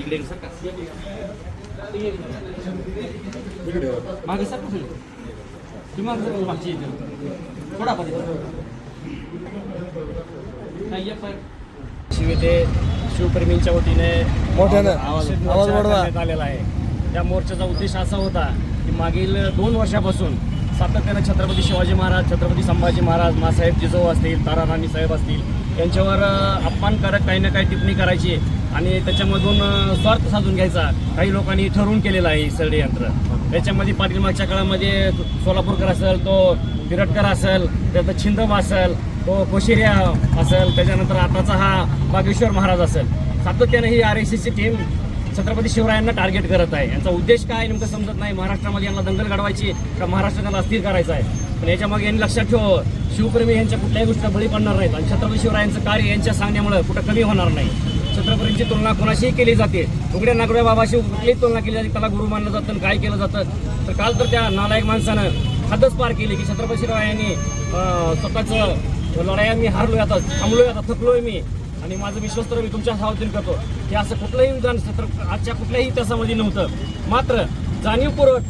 तिकडे सर का मागे सर कुठे किंवा मागची थोडा शिवेते शिवप्रेमींच्या वतीने आवाज करण्यात आलेला आहे. त्या मोर्चाचा उद्देश असा होता की मागील 2 वर्षापासून सातत्यानं छत्रपती शिवाजी महाराज, छत्रपती संभाजी महाराज, मासाहेब जिजाऊ असतील, ताराराणी साहेब असतील यांच्यावर अपमानकारक काही ना काही टिप्पणी करायची आणि त्याच्यामधून स्वार्थ साधून घ्यायचा काही लोकांनी ठरवून केलेलं आहे षडयंत्र. त्याच्यामध्ये पाठीमागच्या काळामध्ये सोलापूरकर असेल, तो बिरटकर असेल, त्याचा छिंदम असेल, तो कोशिर्या असेल, त्याच्यानंतर आताचा हा बागेश्वर महाराज असेल. सातत्याने ही RSSची टीम छत्रपती शिवरायांना टार्गेट करत आहे. यांचा उद्देश काय नेमकं समजत नाही. महाराष्ट्रामध्ये यांना दंगल घडवायची का महाराष्ट्राला अस्थिर करायचं आहे. पण याच्यामागे यांनी लक्षात ठेवावं, शिवप्रेमी यांच्या कुठल्याही गोष्टीला बळी पडणार नाहीत आणि छत्रपती शिवरायांचं कार्य यांच्या सांगण्यामुळे कुठं कमी होणार नाही. छत्रपतींची तुलना कोणाशीही केली जाते. उघड्या नागड्या बाबाशी कुठलीही तुलना केली जाते, त्याला गुरु मानलं जातं. काय केलं जातं तर काल तर त्या नालायक माणसानं हद्दच पार केली की छत्रपती शिवरायांनी स्वतःचं लढाया मी हारलोय, आता थांबलोय, आता थकलोय मी आणि माझं विश्वस्तर मी तुमच्या सावधीन करतो की असं कुठलंही विधान आजच्या कुठल्याही इतिहासामध्ये नव्हतं. मात्र जाणीवपूर्वक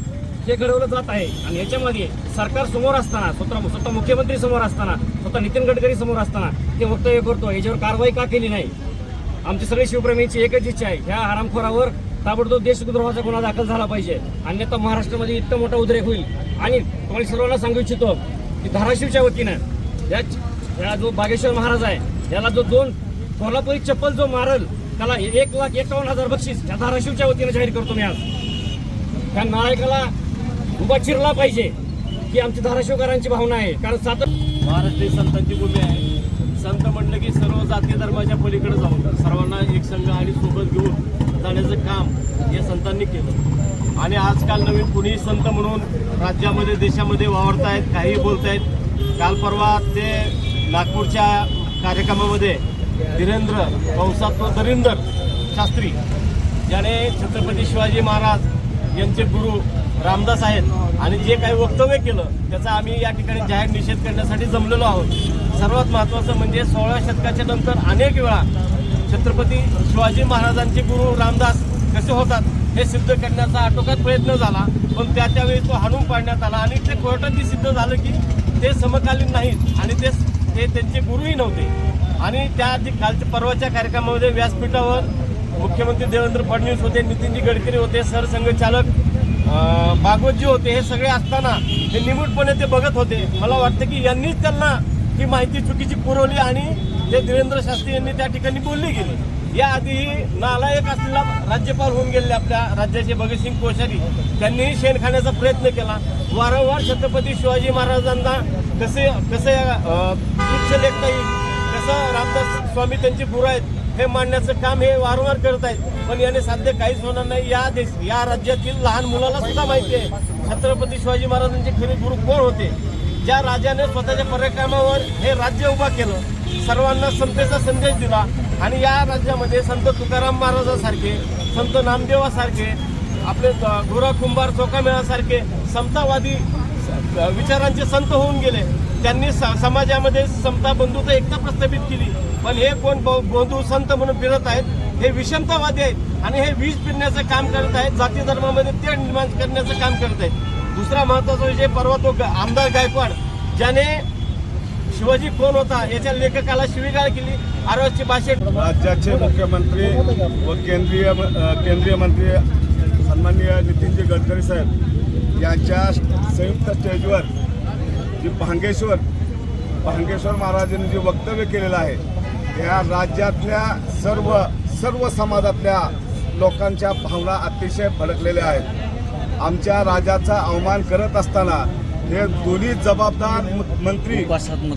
हे घडवलं जात आहे आणि याच्यामध्ये सरकार समोर असताना, स्वतः मुख्यमंत्री समोर असताना, स्वतः नितीन गडकरी समोर असताना ते वक्तव्य करतो. याच्यावर कारवाई का केली नाही. आमची सगळी शिवप्रेमींची एकच इच्छा आहे, ह्या हरामखोरावर ताबडतोब देशद्रोहाचा गुन्हा दाखल झाला पाहिजे. अन्यथा महाराष्ट्रामध्ये इतका मोठा उद्रेक होईल. आणि तुम्हाला सर्वांना सांगू इच्छितो की धाराशिवच्या वतीनं या जो बागेश्वर महाराज आहे याला जो 2 कोल्हापुरी चप्पल जो मारल त्याला 1,51,000 बक्षीस या धाराशिवच्या वतीनं जाहीर करतो मी आज. त्या नायकाला उभा चिरला पाहिजे ही आमची धाराशिवकरांची भावना आहे. कारण महाराष्ट्र ही संतांची भूमी आहे. संत म्हटलं की सर्व जाती धर्माच्या पलीकडे जाऊन सर्वांना एकसंघ आणि सोबत घेऊन जाण्याचं काम या संतांनी केलं. आणि आजकाल नवीन कुणीही संत म्हणून राज्यामध्ये देशामध्ये वावरतायत, काहीही बोलतायत. काल परवा ते नागपूरच्या कार्यक्रमामध्ये धीरेंद्र दरिंदर शास्त्री ज्याने छत्रपती शिवाजी महाराज यांचे गुरु रामदास आहेत आणि जे काही वक्तव्य केलं त्याचा आम्ही या ठिकाणी जाहीर निषेध करण्यासाठी जमलेलो आहोत. सर्वात महत्त्वाचं म्हणजे 16व्या शतकाच्या नंतर अनेक वेळा छत्रपती शिवाजी महाराजांचे गुरु रामदास कसे होतात हे सिद्ध करण्याचा आटोकाट प्रयत्न झाला, पण त्यावेळी तो हाणून पाडण्यात आला आणि ते कोर्टातही सिद्ध झालं की ते समकालीन नाहीत आणि ते त्यांचे गुरुही नव्हते. आणि त्या आधी कालच्या परवाच्या कार्यक्रमामध्ये व्यासपीठावर मुख्यमंत्री देवेंद्र फडणवीस होते, नितीनजी गडकरी होते, सरसंघचालक भागवतजी होते. हे सगळे असताना हे निमूटपणे ते बघत होते. मला वाटतं की यांनीच त्यांना ही माहिती चुकीची पुरवली आणि ते धीरेंद्र शास्त्री यांनी त्या ठिकाणी बोलली गेली. याआधीही नालायक असलेला राज्यपाल होऊन गेले आपल्या राज्याचे भगतसिंग कोश्यारी, त्यांनीही शेण खाण्याचा प्रयत्न केला. वारंवार छत्रपती शिवाजी महाराजांना कसे उच्च लेखता येईल, कसं रामदास स्वामी त्यांचे गुरु आहेत हे मांडण्याचं काम हे वारंवार करत आहेत. पण याने साध्य काहीच होणार नाही. या राज्यातील लहान मुलाला सुद्धा माहिती आहे छत्रपती शिवाजी महाराजांचे खरे गुरु कोण होते. ज्या राजाने स्वतःच्या पराक्रमावर हे राज्य उभा केलं, सर्वांना समतेचा संदेश दिला आणि या राज्यामध्ये संत तुकाराम महाराजांसारखे, संत नामदेवासारखे, आपले गोरा कुंभार चोखामेळासारखे समतावादी विचारांचे संत होऊन गेले. त्यांनी समाजामध्ये समता, बंधुता, एकता प्रस्थापित केली. पण हे कोण बंधू संत म्हणून फिरत आहेत, हे विषमतावादी आहेत आणि हे विष पिरण्याचं काम करत आहेत. जाती धर्मामध्ये ते निर्माण करण्याचं काम करत आहेत. दुसरा महत्वाचा विषय, परवा तो आमदार गायकवाड ज्याने शिवाजी कोण होता याच्या लेखकाला शिवीगाळ केली. आरवची भाषेत राज्याचे मुख्यमंत्री व केंद्रीय मंत्री सन्माननीय नितीनजी गडकरी साहेब यांच्या संयुक्त स्टेजवर जी भांगेश्वर महाराजांनी जे वक्तव्य केलेलं आहे त्या राज्यातल्या सर्व समाजातल्या लोकांच्या भावना अतिशय भडकलेल्या आहेत. आमच्या राजाचा अवमान करत असताना हे दोन्ही जबाबदार मंत्री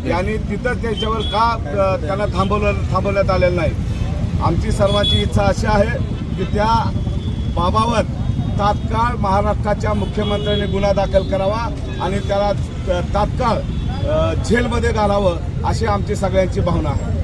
यांनी तिथं त्याच्यावर का त्यांना थांबवण्यात आलेलं नाही. आमची सर्वांची इच्छा अशी आहे की त्या बाबावर तात्काळ महाराष्ट्राच्या मुख्यमंत्र्यांनी गुन्हा दाखल करावा आणि त्याला तात्काळ जेलमध्ये घालावं अशी आमची सगळ्यांची भावना आहे.